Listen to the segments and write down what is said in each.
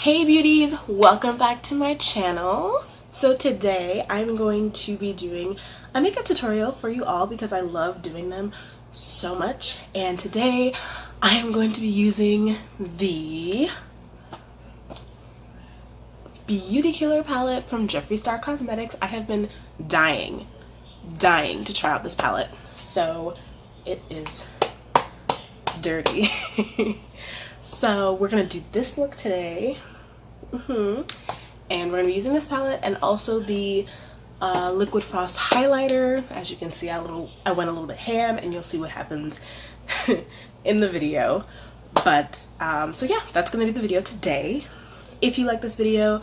Hey beauties, welcome back to my channel. So today I'm going to be doing a makeup tutorial for you all because I love doing them so much. And today I am going to be using the Beauty Killer palette from Jeffree Star Cosmetics. I have been dying to try out this palette. So it is dirty. So we're gonna do this look today. And we're gonna be using this palette and also the liquid frost highlighter. As you can see, I went a little bit ham, and you'll see what happens in the video. But so yeah, that's gonna be the video today. If you like this video,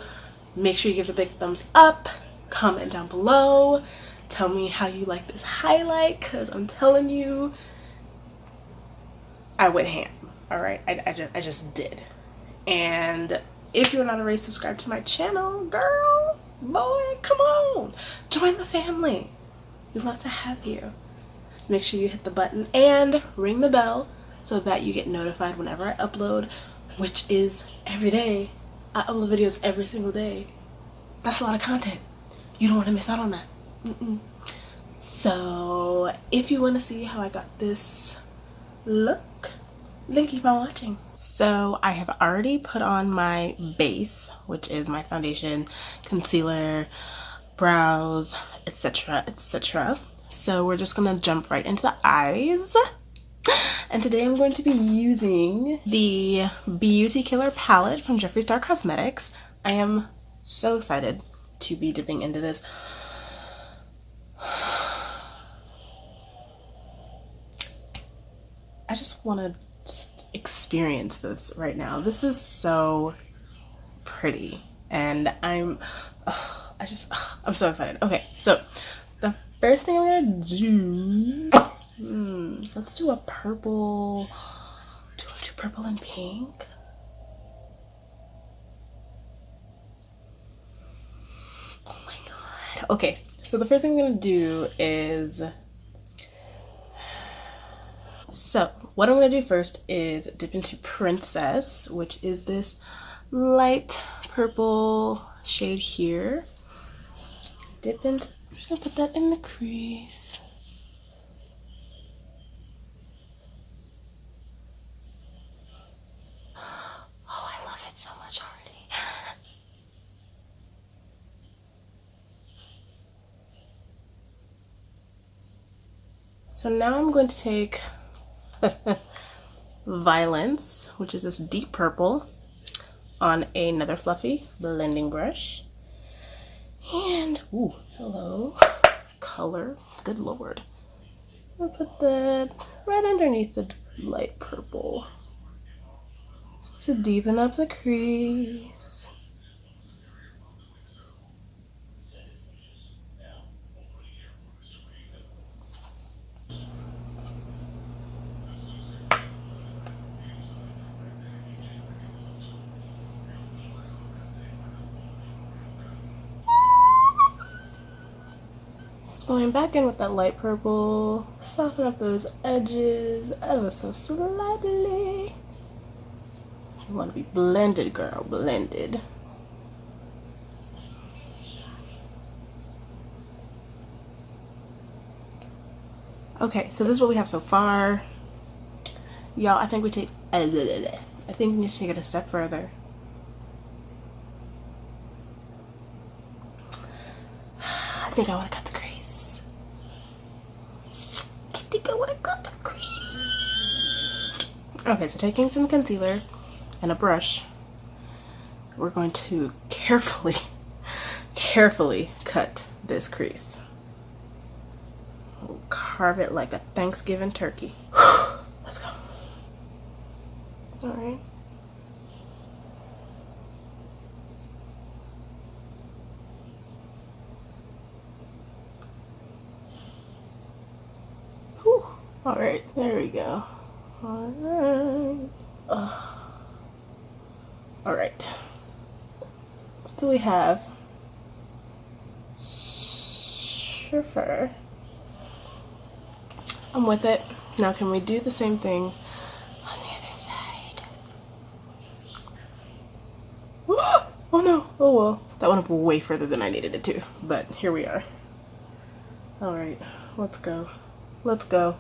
make sure you give it a big thumbs up, comment down below, tell me how you like this highlight, because I'm telling you, I went ham. All right, I just did. And if you're not already subscribed to my channel, girl, boy, come on, join the family. We'd love to have you. Make sure you hit the button and ring the bell so that you get notified whenever I upload, which is every day. I upload videos every single day. That's a lot of content. You don't want to miss out on that. So if you want to see how I got this look, then keep on watching. So I have already put on my base, which is my foundation, concealer, brows, etc, etc. So we're just gonna jump right into the eyes. And today I'm going to be using the Beauty Killer palette from Jeffree Star Cosmetics. I am so excited to be dipping into this. I just want to experience this right now. This is so pretty, and I'm so excited. Okay, so the first thing I'm gonna do, let's do a purple. Do I do purple and pink? Oh my god. Okay, so the first thing I'm gonna do is, so what I'm going to do first is dip into Princess, which is this light purple shade here. Dip into, I'm just going to put that in the crease. Oh, I love it so much already. So now I'm going to take Violence, which is this deep purple, on another fluffy blending brush, and ooh, hello, color, good lord. I'll put that right underneath the light purple just to deepen up the crease. Going back in with that light purple, soften up those edges ever so slightly. You want to be blended, girl, blended. Okay, so this is what we have so far. Y'all, I think we need to take it a step further. I think I want to cut the crease. Okay, so taking some concealer and a brush, we're going to carefully cut this crease. We'll carve it like a Thanksgiving turkey. Let's go. All right. Whew. All right, there we go. Alright. Alright. So we have Jeffree. I'm with it. Now can we do the same thing on the other side? Woo! Oh no, oh well. That went up way further than I needed it to, but here we are. All right, let's go. Let's go.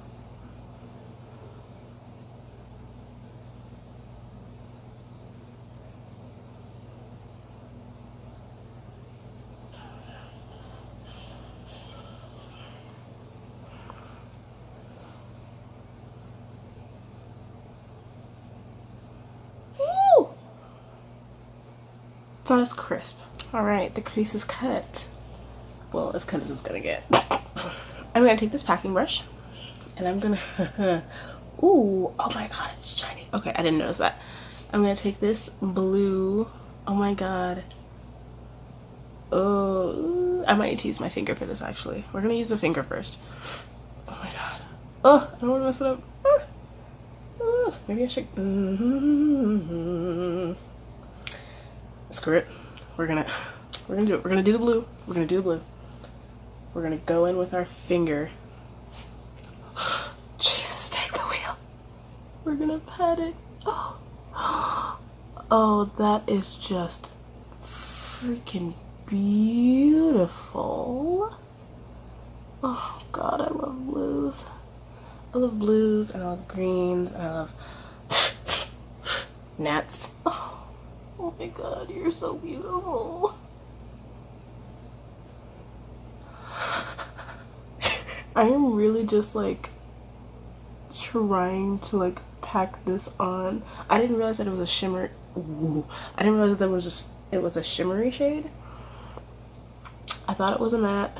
Woo! It's not as crisp. All right, the crease is cut. Well, as cut as it's gonna get. I'm gonna take this packing brush and I'm gonna, ooh, oh my god, it's shiny. Okay, I didn't notice that. I'm gonna take this blue, oh my god. Oh, I might need to use my finger for this actually. We're gonna use the finger first. Oh my god. Oh, I don't wanna mess it up. Maybe I should, Screw it. We're gonna do it. We're gonna do the blue. We're gonna do the blue. We're gonna go in with our finger. Jesus, take the wheel. We're gonna pat it. Oh. Oh, that is just freaking beautiful. Oh god, I love blues. I love blues and I love greens and I love gnats. Oh my god, you're so beautiful. I am really just like trying to like pack this on. I didn't realize that it was a shimmer. Ooh. I didn't realize that it was a shimmery shade. I thought it was a matte.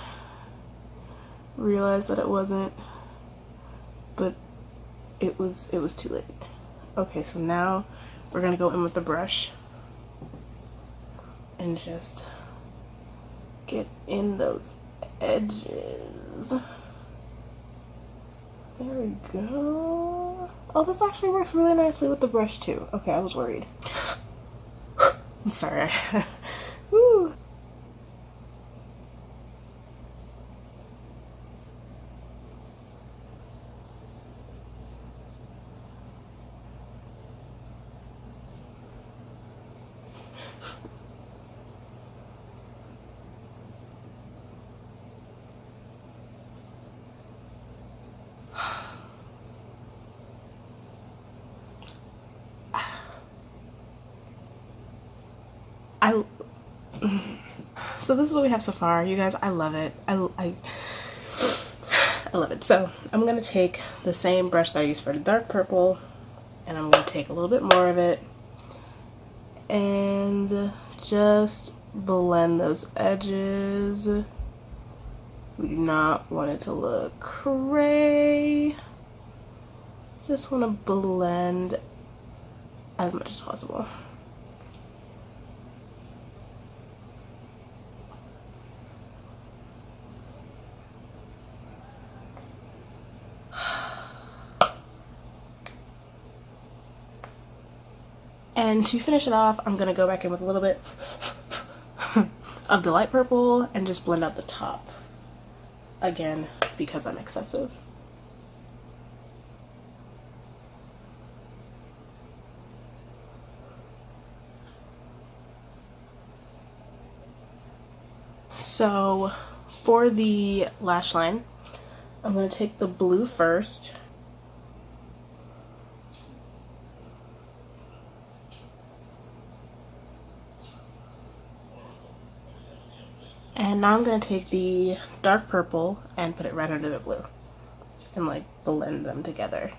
Realized that it wasn't, but it was too late. Okay, so now we're gonna go in with the brush and just get in those edges. There we go. Oh, this actually works really nicely with the brush too. Okay, I was worried. I'm sorry. Woo. So this is what we have so far, you guys. I love it. I love it. So I'm gonna take the same brush that I used for the dark purple and I'm gonna take a little bit more of it and just blend those edges. We do not want it to look cray. Just want to blend as much as possible. And to finish it off, I'm gonna go back in with a little bit of the light purple and just blend out the top again because I'm excessive. So for the lash line, I'm gonna take the blue first. And now I'm going to take the dark purple and put it right under the blue and like blend them together.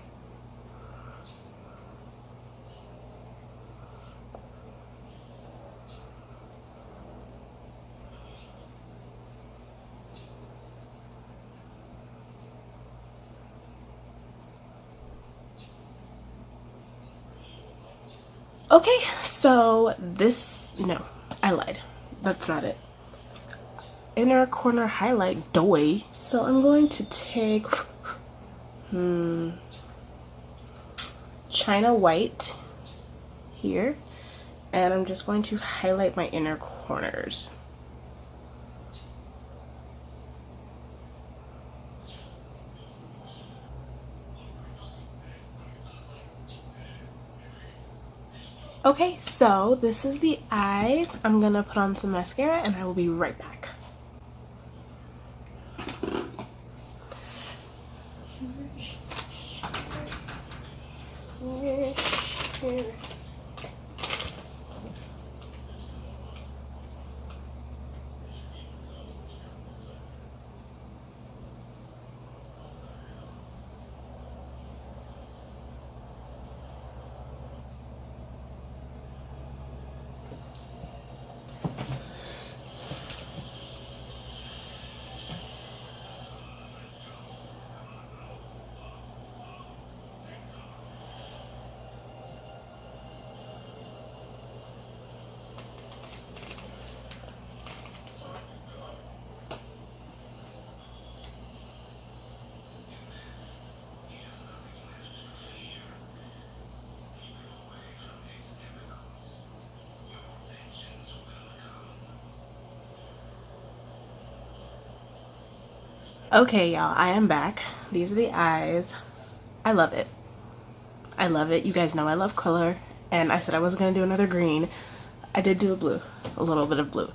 Okay, so this, no, I lied. That's not it. Inner corner highlight doy. So I'm going to take China White here and I'm just going to highlight my inner corners. Okay, so this is the eye. I'm gonna put on some mascara and I will be right back. Okay, y'all, I am back. These are the eyes. I love it. I love it. You guys know I love color, and I said I wasn't gonna do another green. I did do a blue, a little bit of blue,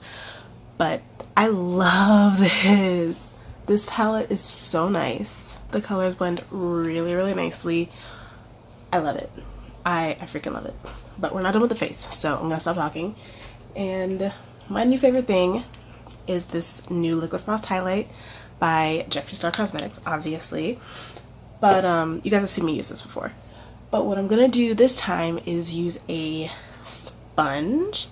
but I love this. This palette is so nice. The colors blend really, really nicely. I love it. I freaking love it. But we're not done with the face, so I'm gonna stop talking. And my new favorite thing is this new Liquid Frost highlight by Jeffree Star Cosmetics, obviously. But you guys have seen me use this before. But what I'm gonna do this time is use a sponge,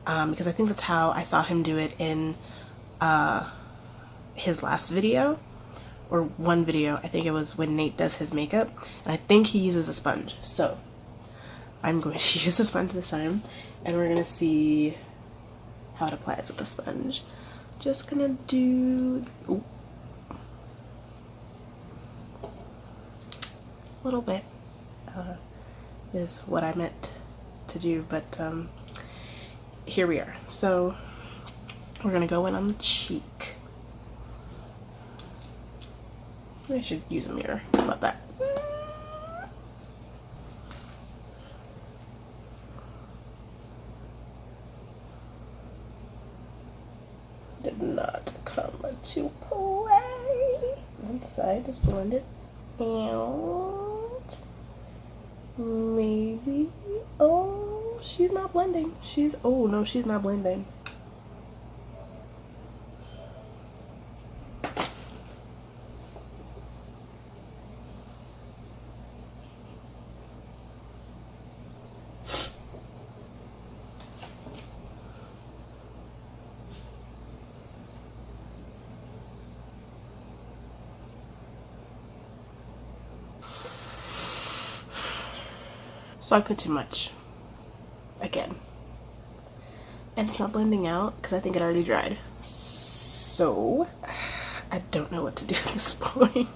because I think that's how I saw him do it in his last video, or one video. I think it was when Nate does his makeup, and I think he uses a sponge. So I'm going to use a sponge this time, and we're gonna see how it applies with the sponge. Just gonna do a little bit is what I meant to do, but here we are. So we're gonna go in on the cheek. I should use a mirror. How about that? Did not come to play. One side, just blend it out. Maybe. Oh, she's not blending. Oh no, she's not blending. So I put too much again, and it's not blending out because I think it already dried. So I don't know what to do at this point.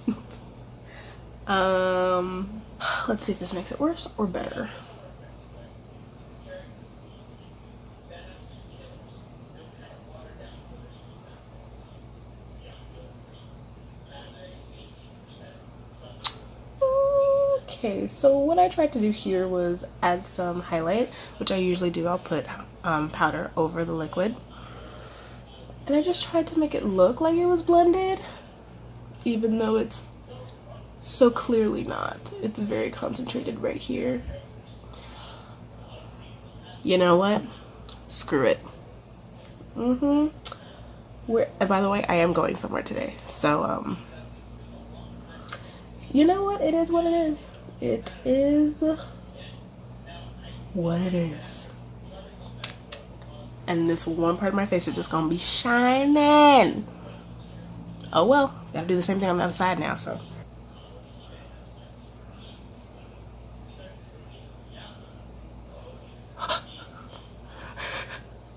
Let's see if this makes it worse or better. Okay, so what I tried to do here was add some highlight, which I usually do. I'll put powder over the liquid. And I just tried to make it look like it was blended, even though it's so clearly not. It's very concentrated right here. You know what? Screw it. And by the way, I am going somewhere today. So, you know what? It is what it is. It is what it is. And this one part of my face is just gonna be shining. Oh well, gotta do the same thing on the other side now, so.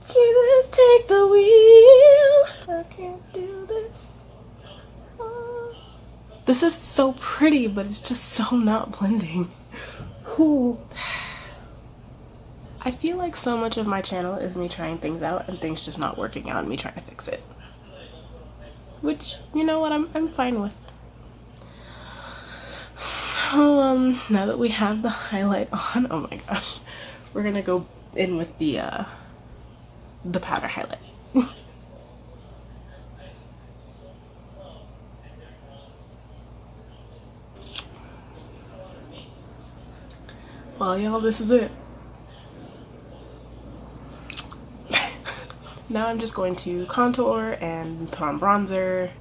Jesus, take the wheel. I can't do this. This is so pretty, but it's just so not blending. Ooh. I feel like so much of my channel is me trying things out and things just not working out and me trying to fix it. Which, you know what, I'm fine with. So, now that we have the highlight on, oh my gosh, we're gonna go in with the powder highlight. Well, y'all, this is it. Now I'm just going to contour and put on bronzer.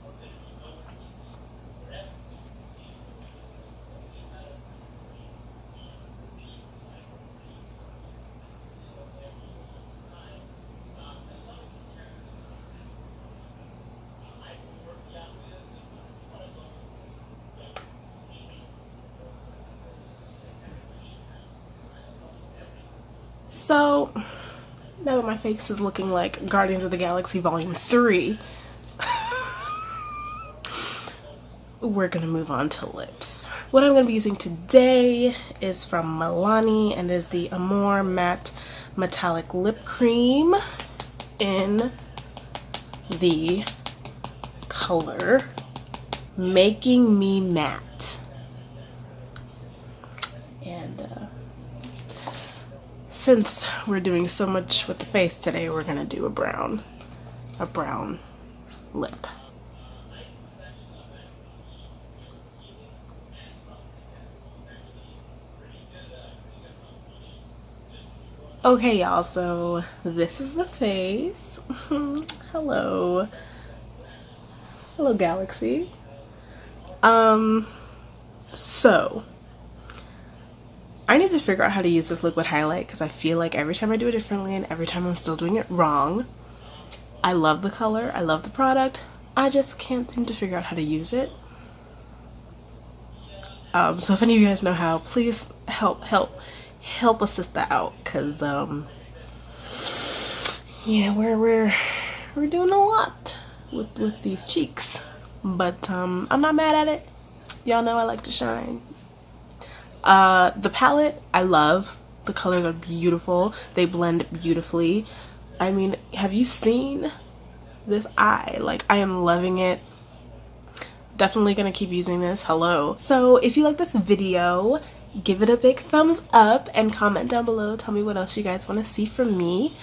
So now that my face is looking like Guardians of the Galaxy Volume 3, we're gonna move on to lips. What I'm gonna be using today is from Milani and is the Amore Matte Metallic Lip Cream in the color Making Me Matte. And since we're doing so much with the face today, we're gonna do a brown lip. Okay, y'all, so this is the face. Hello Galaxy. So I need to figure out how to use this liquid highlight because I feel like every time I do it differently and every time I'm still doing it wrong. I love the color, I love the product, I just can't seem to figure out how to use it. So if any of you guys know how, please help a sister out, because yeah, we're doing a lot with these cheeks, but I'm not mad at it. Y'all know I like to shine. The palette I love. The colors are beautiful. They blend beautifully. I mean, have you seen this eye? Like, I am loving it. Definitely gonna keep using this. Hello. So if you like this video, give it a big thumbs up and comment down below. Tell me what else you guys want to see from me.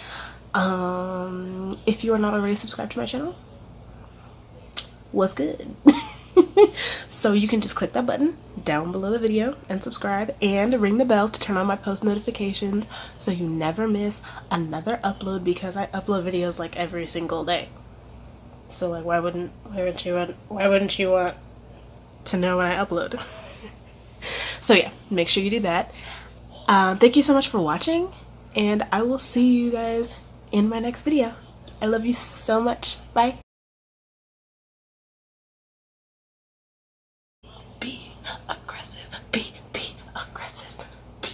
If you are not already subscribed to my channel, what's good? So you can just click that button down below the video and subscribe and ring the bell to turn on my post notifications so you never miss another upload, because I upload videos like every single day. So like, why wouldn't you want to know when I upload? So yeah, make sure you do that. Thank you so much for watching, and I will see you guys in my next video. I love you so much. Bye. Be aggressive. Be aggressive. Be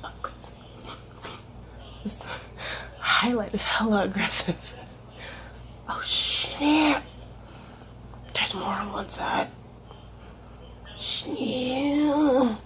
aggressive. This highlight is hella aggressive. Oh shit. There's more on one side. Shit.